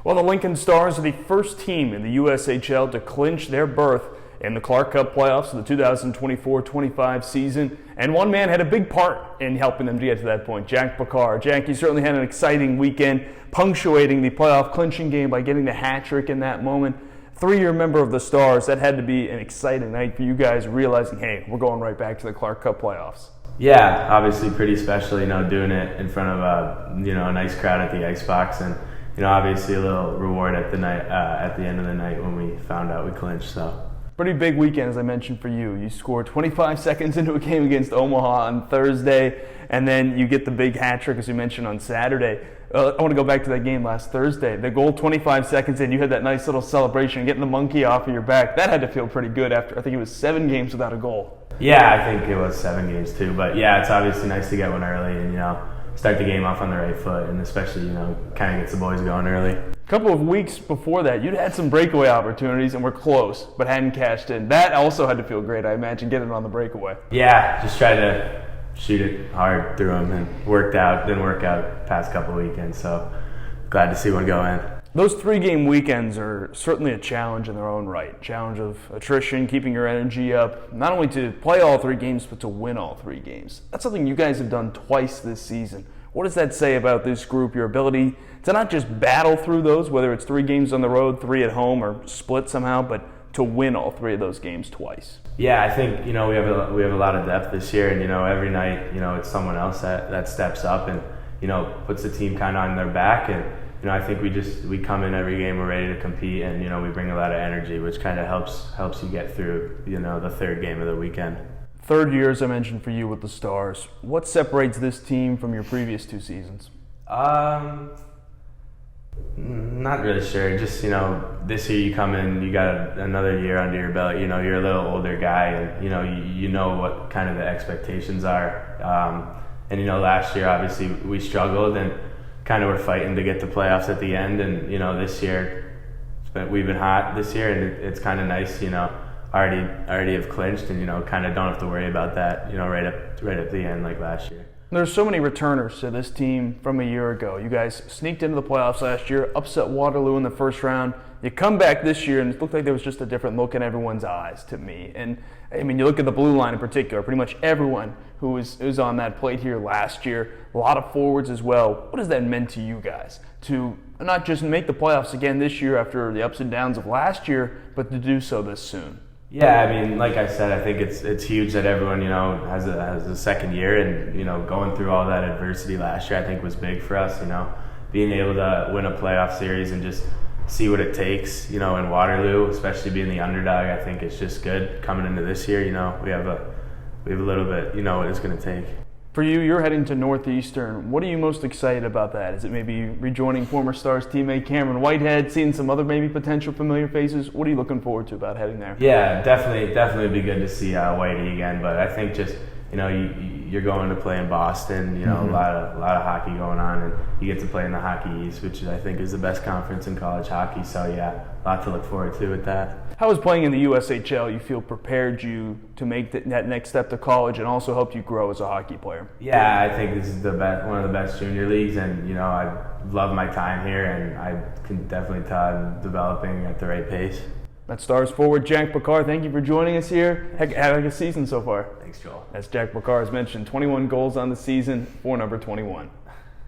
Well, the Lincoln Stars are the first team in the USHL to clinch their berth in the Clark Cup playoffs of the 2024-25 season, and one man had a big part in helping them to get to that point, Jack Pechar. Jack, you certainly had an exciting weekend, punctuating the playoff clinching game by getting the hat trick in that moment. Three-year member of the Stars, that had to be an exciting night for you guys, realizing, hey, we're going right back to the Clark Cup playoffs. Yeah, obviously pretty special, doing it in front of a nice crowd at the icebox, and obviously a little reward at the night at the end of the night when we found out we clinched. So. Pretty big weekend, as I mentioned, for you. You scored 25 seconds into a game against Omaha on Thursday, and then you get the big hat trick, as you mentioned, on Saturday. I want to go back to that game last Thursday. The goal 25 seconds in, you had that nice little celebration, getting the monkey off of your back. That had to feel pretty good after, I think it was 7 games without a goal. Yeah, I think it was 7 games too. But yeah, it's obviously nice to get one early and, start the game off on the right foot, and especially, kind of gets the boys going early. A couple of weeks before that, you'd had some breakaway opportunities and were close, but hadn't cashed in. That also had to feel great, I imagine, getting on the breakaway. Yeah, just tried to shoot it hard through them, and didn't work out past couple of weekends, so glad to see one go in. Those 3-game weekends are certainly a challenge in their own right. Challenge of attrition, keeping your energy up, not only to play all 3 games, but to win all 3 games. That's something you guys have done twice this season. What does that say about this group, your ability to not just battle through those, whether it's 3 games on the road, 3 at home, or split somehow, but to win all 3 of those games twice? Yeah, I think, we have a lot of depth this year, and, every night, it's someone else that steps up and, puts the team kind of on their back, and, I think we come in every game, we're ready to compete, and, we bring a lot of energy, which kind of helps you get through, the 3rd game of the weekend. 3rd year, as I mentioned, for you with the Stars. What separates this team from your previous 2 seasons? Not really sure. Just, this year you come in, you got another year under your belt, you're a little older guy, and, you know what kind of the expectations are. And, last year, obviously, we struggled and kind of were fighting to get to playoffs at the end, and, this year, we've been hot this year, and it's kind of nice, already have clinched, and kind of don't have to worry about that right up the end like last year. There's so many returners to this team from a year ago. You guys sneaked into the playoffs last year, upset Waterloo in the first round. You come back this year, and it looked like there was just a different look in everyone's eyes to me. And I mean, you look at the blue line in particular. Pretty much everyone who was on that plate here last year, a lot of forwards as well. What has that meant to you guys to not just make the playoffs again this year after the ups and downs of last year, but to do so this soon? Yeah, I mean, like I said, I think it's huge that everyone, has a second year, and, going through all that adversity last year, I think was big for us, being able to win a playoff series and just see what it takes, in Waterloo, especially being the underdog. I think it's just good coming into this year, we have a little bit, what it's going to take. For you, you're heading to Northeastern. What are you most excited about that? Is it maybe rejoining former Stars teammate Cameron Whitehead, seeing some other maybe potential familiar faces? What are you looking forward to about heading there? Yeah, definitely be good to see Whitey again. But I think just, you're going to play in Boston, a lot of hockey going on, and you get to play in the Hockey East, which I think is the best conference in college hockey. So yeah, a lot to look forward to with that. How has playing in the USHL, you feel, prepared you to make that next step to college and also helped you grow as a hockey player? Yeah, I think this is one of the best junior leagues, and I love my time here, and I can definitely tell I'm developing at the right pace. That's Stars forward Jack Pechar. Thank you for joining us here. Have a season so far. Thanks, Joel. As Jack Pechar has mentioned, 21 goals on the season for number 21.